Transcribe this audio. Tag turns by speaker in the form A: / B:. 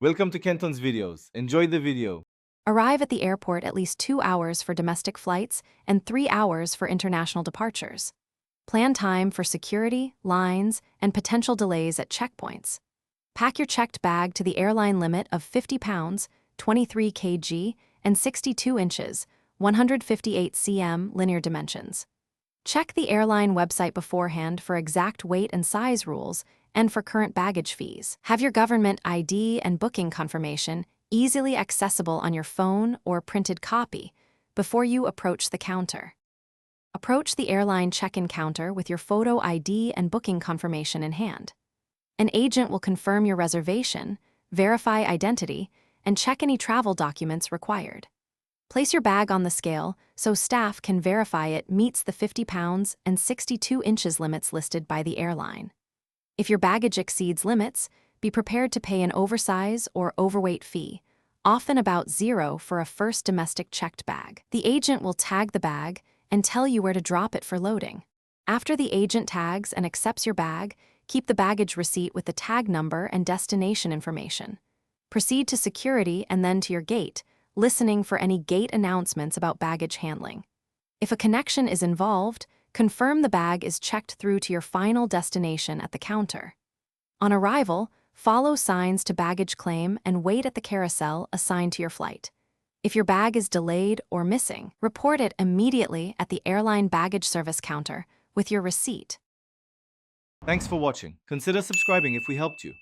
A: Welcome to Kenton's videos. Enjoy the video.
B: Arrive at the airport at least 2 hours for domestic flights and 3 hours for international departures. Plan time for security, lines, and potential delays at checkpoints. Pack your checked bag to the airline limit of 50 pounds, 23 kg, and 62 inches, 158 cm linear dimensions. Check the airline website beforehand for exact weight and size rules and for current baggage fees. Have your government ID and booking confirmation easily accessible on your phone or printed copy before you approach the counter. Approach the airline check-in counter with your photo ID and booking confirmation in hand. An agent will confirm your reservation, verify identity, and check any travel documents required. Place your bag on the scale so staff can verify it meets the 50 pounds and 62 inches limits listed by the airline. If your baggage exceeds limits, be prepared to pay an oversize or overweight fee, often about $0 for a first domestic checked bag. The agent will tag the bag and tell you where to drop it for loading. After the agent tags and accepts your bag, keep the baggage receipt with the tag number and destination information. Proceed to security and then to your gate, listening for any gate announcements about baggage handling. If a connection is involved, confirm the bag is checked through to your final destination at the counter. On arrival, follow signs to baggage claim and wait at the carousel assigned to your flight. If your bag is delayed or missing, report it immediately at the airline baggage service counter with your receipt.
A: Thanks for watching. Consider subscribing if we helped you.